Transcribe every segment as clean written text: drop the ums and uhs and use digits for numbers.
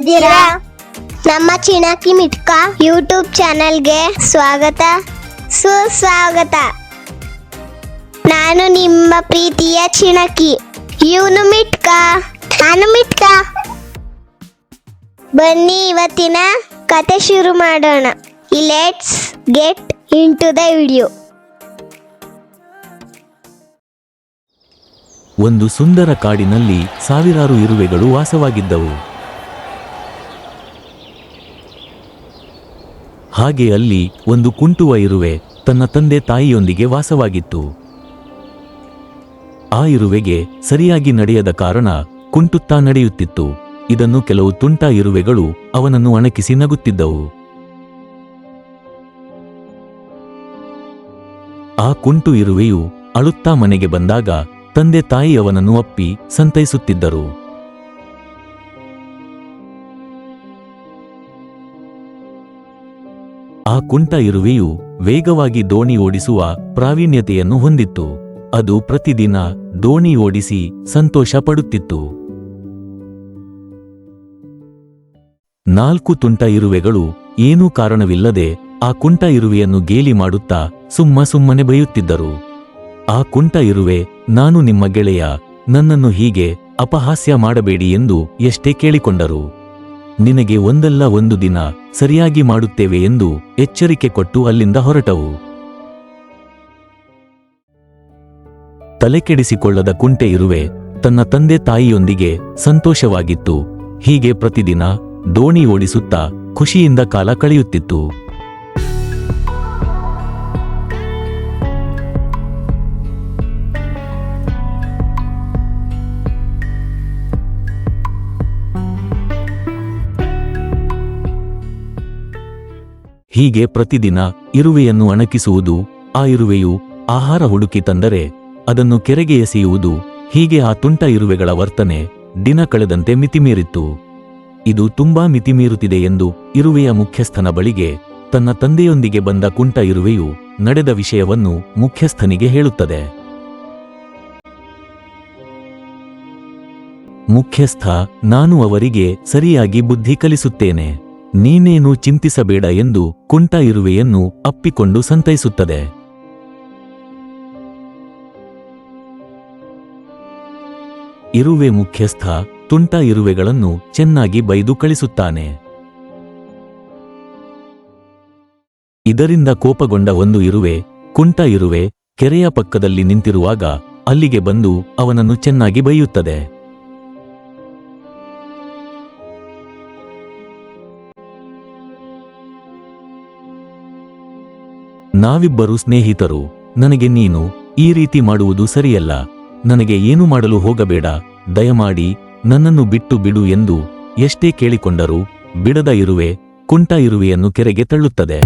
ಹೇಗಿದ್ದೀರಾ? ನಮ್ಮ ಚಿಣಕಿ ಮಿಟ್ಕ ಯೂಟ್ಯೂಬ್ ಚಾನೆಲ್ಗೆ ಸ್ವಾಗತ ಸುಸ್ವಾಗತ. ನಾನು ನಿಮ್ಮ ಪ್ರೀತಿಯ ಚಿಣಕಿ. ಇವನು ಮಿಟ್ಕ, ನಾನು ಮಿಟ್ಕ. ಬನ್ನಿ ಇವತ್ತಿನ ಕತೆ ಶುರು ಮಾಡೋಣ. Let's get into the video. ಒಂದು ಸುಂದರ ಕಾಡಿನಲ್ಲಿ ಸಾವಿರಾರು ಇರುವೆಗಳು ವಾಸವಾಗಿದ್ದವು. ಹಾಗೆ ಅಲ್ಲಿ ಒಂದು ಕುಂಟುವ ಇರುವೆ ತನ್ನ ತಂದೆ ತಾಯಿಯೊಂದಿಗೆ ವಾಸವಾಗಿತ್ತು. ಆ ಇರುವೆಗೆ ಸರಿಯಾಗಿ ನಡೆಯದ ಕಾರಣ ಕುಂಟುತ್ತಾ ನಡೆಯುತ್ತಿತ್ತು. ಇದನ್ನು ಕೆಲವು ತುಂಟ ಇರುವೆಗಳು ಅವನನ್ನು ಅಣಕಿಸಿ ನಗುತ್ತಿದ್ದವು. ಆ ಕುಂಟು ಇರುವೆಯು ಅಳುತ್ತಾ ಮನೆಗೆ ಬಂದಾಗ ತಂದೆ ತಾಯಿ ಅವನನ್ನು ಅಪ್ಪಿ ಸಂತೈಸುತ್ತಿದ್ದರು. ಆ ಕುಂಟ ಇರುವೆಯು ವೇಗವಾಗಿ ದೋಣಿ ಓಡಿಸುವ ಪ್ರಾವೀಣ್ಯತೆಯನ್ನು ಹೊಂದಿತ್ತು. ಅದು ಪ್ರತಿದಿನ ದೋಣಿ ಓಡಿಸಿ ಸಂತೋಷ ಪಡುತ್ತಿತ್ತು. 4 ತುಂಟ ಇರುವೆಗಳು ಏನೂ ಕಾರಣವಿಲ್ಲದೆ ಆ ಕುಂಟ ಇರುವೆಯನ್ನು ಗೇಲಿ ಮಾಡುತ್ತಾ ಸುಮ್ಮನೆ ಬೈಯುತ್ತಿದ್ದರು. ಆ ಕುಂಟ ಇರುವೆ, ನಾನು ನಿಮ್ಮ ಗೆಳೆಯ, ನನ್ನನ್ನು ಹೀಗೆ ಅಪಹಾಸ್ಯ ಮಾಡಬೇಡಿ ಎಂದು ಎಷ್ಟೇ ಕೇಳಿಕೊಂಡರು. ನಿನಗೆ ಒಂದಲ್ಲ ಒಂದು ದಿನ ಸರಿಯಾಗಿ ಮಾಡುತ್ತೇವೆ ಎಂದು ಎಚ್ಚರಿಕೆ ಕೊಟ್ಟು ಅಲ್ಲಿಂದ ಹೊರಟವು. ತಲೆಕೆಡಿಸಿಕೊಳ್ಳದ ಕುಂಟೆ ಇರುವೆ ತನ್ನ ತಂದೆ ತಾಯಿಯೊಂದಿಗೆ ಸಂತೋಷವಾಗಿತ್ತು. ಹೀಗೆ ಪ್ರತಿದಿನ ದೋಣಿ ಓಡಿಸುತ್ತಾ ಖುಷಿಯಿಂದ ಕಾಲ ಕಳೆಯುತ್ತಿತ್ತು. ಹೀಗೆ ಪ್ರತಿದಿನ ಇರುವೆಯನ್ನು ಅಣಕಿಸುವುದು, ಆ ಇರುವೆಯು ಆಹಾರ ಹುಡುಕಿ ತಂದರೆ ಅದನ್ನು ಕೆರೆಗೆ ಎಸೆಯುವುದು, ಹೀಗೆ ಆ ತುಂಟ ಇರುವೆಗಳ ವರ್ತನೆ ದಿನ ಕಳೆದಂತೆ ಮಿತಿಮೀರಿತ್ತು. ಇದು ತುಂಬಾ ಮಿತಿಮೀರುತ್ತಿದೆ ಎಂದು ಇರುವೆಯ ಮುಖ್ಯಸ್ಥನ ಬಳಿಗೆ ತನ್ನ ತಂದೆಯೊಂದಿಗೆ ಬಂದ ಕುಂಟ ಇರುವೆಯು ನಡೆದ ವಿಷಯವನ್ನು ಮುಖ್ಯಸ್ಥನಿಗೆ ಹೇಳುತ್ತದೆ. ಮುಖ್ಯಸ್ಥ, ನಾನು ಅವರಿಗೆ ಸರಿಯಾಗಿ ಬುದ್ಧಿ ಕಲಿಸುತ್ತೇನೆ, ನೀನೇನು ಚಿಂತಿಸಬೇಡ ಎಂದು ಕುಂಟ ಇರುವೆಯನ್ನು ಅಪ್ಪಿಕೊಂಡು ಸಂತೈಸುತ್ತದೆ. ಇರುವೆ ಮುಖ್ಯಸ್ಥ ತುಂಟ ಇರುವೆಗಳನ್ನು ಚೆನ್ನಾಗಿ ಬೈದು ಕಳಿಸುತ್ತಾನೆ. ಇದರಿಂದ ಕೋಪಗೊಂಡ ಒಂದು ಇರುವೆ, ಕುಂಟ ಇರುವೆ ಕೆರೆಯ ಪಕ್ಕದಲ್ಲಿ ನಿಂತಿರುವಾಗ ಅಲ್ಲಿಗೆ ಬಂದು ಅವನನ್ನು ಚೆನ್ನಾಗಿ ಬೈಯುತ್ತದೆ. ನಾವಿಬ್ಬರು ಸ್ನೇಹಿತರು, ನನಗೆ ನೀನು ಈ ರೀತಿ ಮಾಡುವುದು ಸರಿಯಲ್ಲ, ನನಗೆ ಏನು ಮಾಡಲು ಹೋಗಬೇಡ, ದಯಮಾಡಿ ನನ್ನನ್ನು ಬಿಟ್ಟು ಬಿಡು ಎಂದು ಎಷ್ಟೇ ಕೇಳಿಕೊಂಡರೂ ಬಿಡದ ಇರುವೆ ಕುಂಟ ಇರುವೆಯನ್ನು ಕೆರೆಗೆ ತಳ್ಳುತ್ತದೆ.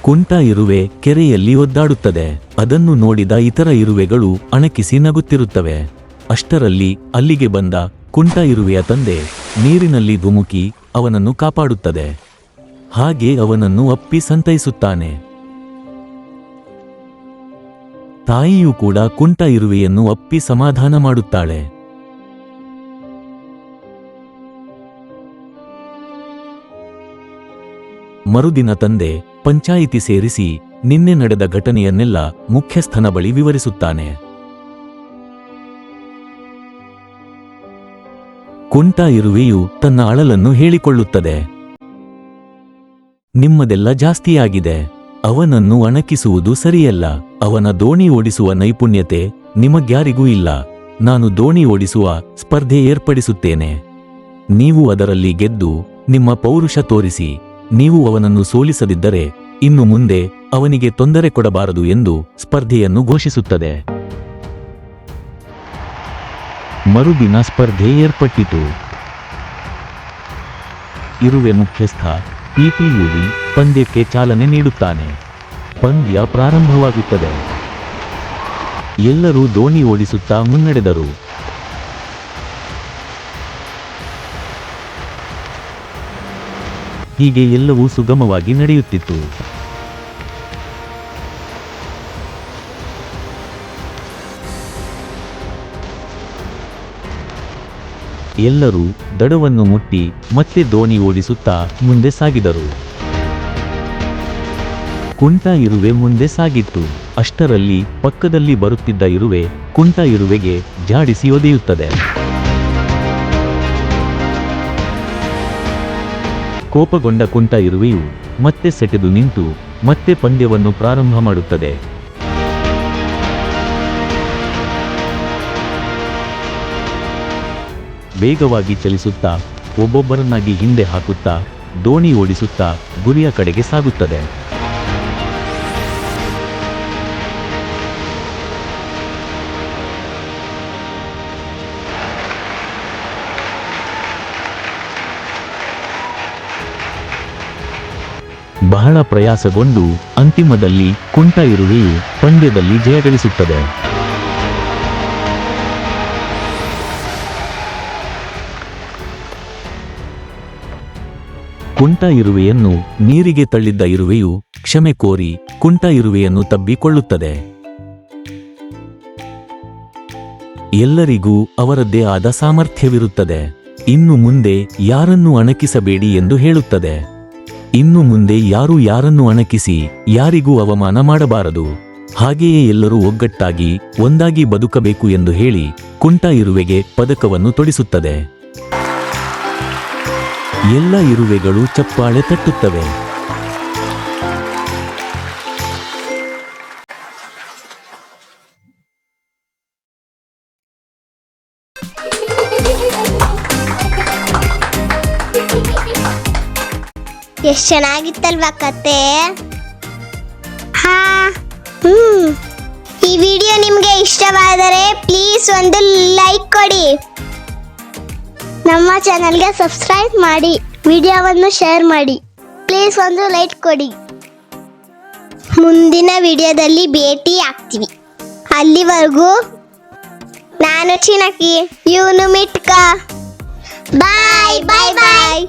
ಕುಂಟ ಇರುವೆ ಕೆರೆಯಲ್ಲಿ ಒದ್ದಾಡುತ್ತದೆ. ಅದನ್ನು ನೋಡಿದ ಇತರ ಇರುವೆಗಳು ಅಣಕಿಸಿ ನಗುತ್ತಿರುತ್ತವೆ. ಅಷ್ಟರಲ್ಲಿ ಅಲ್ಲಿಗೆ ಬಂದ ಕುಂಟ ಇರುವೆಯ ತಂದೆ ನೀರಿನಲ್ಲಿ ಧುಮುಕಿ ಅವನನ್ನು ಕಾಪಾಡುತ್ತದೆ. ಹಾಗೆ ಅವನನ್ನು ಅಪ್ಪಿ ಸಂತೈಸುತ್ತಾನೆ. ತಾಯಿಯೂ ಕೂಡ ಕುಂಟ ಇರುವೆಯನ್ನು ಅಪ್ಪಿ ಸಮಾಧಾನ ಮಾಡುತ್ತಾಳೆ. ಮರುದಿನ ತಂದೆ ಪಂಚಾಯಿತಿ ಸೇರಿಸಿ ನಿನ್ನೆ ನಡೆದ ಘಟನೆಯನ್ನೆಲ್ಲ ಮುಖ್ಯಸ್ಥನ ಬಳಿ ವಿವರಿಸುತ್ತಾನೆ. ಕುಂಟ ಇರುವೆಯು ತನ್ನ ಅಳಲನ್ನು ಹೇಳಿಕೊಳ್ಳುತ್ತದೆ. ನಿಮ್ಮದೆಲ್ಲ ಜಾಸ್ತಿಯಾಗಿದೆ, ಅವನನ್ನು ಅಣಕಿಸುವುದು ಸರಿಯಲ್ಲ, ಅವನ ದೋಣಿ ಓಡಿಸುವ ನೈಪುಣ್ಯತೆ ನಿಮಗ್ಯಾರಿಗೂ ಇಲ್ಲ. ನಾನು ದೋಣಿ ಓಡಿಸುವ ಸ್ಪರ್ಧೆ ಏರ್ಪಡಿಸುತ್ತೇನೆ. ನೀವು ಅದರಲ್ಲಿ ಗೆದ್ದು ನಿಮ್ಮ ಪೌರುಷ ತೋರಿಸಿ. ನೀವು ಅವನನ್ನು ಸೋಲಿಸದಿದ್ದರೆ ಇನ್ನು ಮುಂದೆ ಅವನಿಗೆ ತೊಂದರೆ ಕೊಡಬಾರದು ಎಂದು ಸ್ಪರ್ಧೆಯನ್ನು ಘೋಷಿಸುತ್ತದೆ. ಮರುದಿನ ಸ್ಪರ್ಧೆ ಏರ್ಪಟ್ಟಿತು. ಇರುವೆ ಮುಖ್ಯಸ್ಥ ಪೀಪಿಯೂದಿ ಪಂದ್ಯಕ್ಕೆ ಚಾಲನೆ ನೀಡುತ್ತಾನೆ. ಪಂದ್ಯ ಪ್ರಾರಂಭವಾಗುತ್ತದೆ. ಎಲ್ಲರೂ ದೋಣಿ ಓಡಿಸುತ್ತಾ ಮುನ್ನಡೆದರು. ಹೀಗೆ ಎಲ್ಲವೂ ಸುಗಮವಾಗಿ ನಡೆಯುತ್ತಿತ್ತು. ಎಲ್ಲರೂ ದಡವನ್ನು ಮುಟ್ಟಿ ಮತ್ತೆ ದೋಣಿ ಓಡಿಸುತ್ತಾ ಮುಂದೆ ಸಾಗಿದರು. ಕುಂಟ ಇರುವೆ ಮುಂದೆ ಸಾಗಿತ್ತು. ಅಷ್ಟರಲ್ಲಿ ಪಕ್ಕದಲ್ಲಿ ಬರುತ್ತಿದ್ದ ಇರುವೆ ಕುಂಟ ಇರುವೆಗೆ ಜಾಡಿಸಿ ಒದೆಯುತ್ತದೆ. ಕೋಪಗೊಂಡ ಕುಂಟ ಇರುವೆಯು ಮತ್ತೆ ಸೆಟೆದು ನಿಂತು ಮತ್ತೆ ಪಂದ್ಯವನ್ನು ಪ್ರಾರಂಭ ಮಾಡುತ್ತದೆ. ವೇಗವಾಗಿ ಚಲಿಸುತ್ತಾ ಒಬ್ಬೊಬ್ಬರನ್ನಾಗಿ ಹಿಂದೆ ಹಾಕುತ್ತಾ ದೋಣಿ ಓಡಿಸುತ್ತಾ ಗುರಿಯ ಕಡೆಗೆ ಸಾಗುತ್ತದೆ. ಬಹಳ ಪ್ರಯಾಸಗೊಂಡು ಅಂತಿಮದಲ್ಲಿ ಕುಂಟ ಇರುವೆಯು ಪಂದ್ಯದಲ್ಲಿ ಜಯಗಳಿಸುತ್ತದೆ. ಕುಂಟ ಇರುವೆಯನ್ನು ನೀರಿಗೆ ತಳ್ಳಿದ್ದ ಇರುವೆಯು ಕ್ಷಮೆ ಕೋರಿ ಕುಂಟ ಇರುವೆಯನ್ನು ತಬ್ಬಿಕೊಳ್ಳುತ್ತದೆ. ಎಲ್ಲರಿಗೂ ಅವರದ್ದೇ ಆದ ಸಾಮರ್ಥ್ಯವಿರುತ್ತದೆ. ಇನ್ನು ಮುಂದೆ ಯಾರನ್ನೂ ಅಣಕಿಸಬೇಡಿ ಎಂದು ಹೇಳುತ್ತದೆ. ಇನ್ನು ಮುಂದೆ ಯಾರೂ ಯಾರನ್ನು ಅಣಕಿಸಿ ಯಾರಿಗೂ ಅವಮಾನ ಮಾಡಬಾರದು. ಹಾಗೆಯೇ ಎಲ್ಲರೂ ಒಗ್ಗಟ್ಟಾಗಿ ಒಂದಾಗಿ ಬದುಕಬೇಕು ಎಂದು ಹೇಳಿ ಕುಂಟ ಇರುವೆಗೆ ಪದಕವನ್ನು ತೊಡಿಸುತ್ತದೆ. ಎಲ್ಲ ಇರುವೆಗಳು ಚಪ್ಪಾಳೆ ತಟ್ಟುತ್ತವೆ. ಎಷ್ಟು ಚೆನ್ನಾಗಿತ್ತಲ್ವಾ ಕತೆ? ಈ ವಿಡಿಯೋ ನಿಮಗೆ ಇಷ್ಟವಾದರೆ ಪ್ಲೀಸ್ ಒಂದು ಲೈಕ್ ಕೊಡಿ. ನಮ್ಮ ಚಾನಲ್ಗೆ ಸಬ್ಸ್ಕ್ರೈಬ್ ಮಾಡಿ, ವಿಡಿಯೋವನ್ನು ಶೇರ್ ಮಾಡಿ. ಪ್ಲೀಸ್ ಒಂದು ಲೈಕ್ ಕೊಡಿ. ಮುಂದಿನ ವಿಡಿಯೋದಲ್ಲಿ ಭೇಟಿ ಆಗ್ತೀವಿ. ಅಲ್ಲಿವರೆಗೂ ನಾನು ಚಿನಕಿ, ಇವನು ಮಿಟ್ಕ. ಬಾಯ್ ಬಾಯ್ ಬಾಯ್.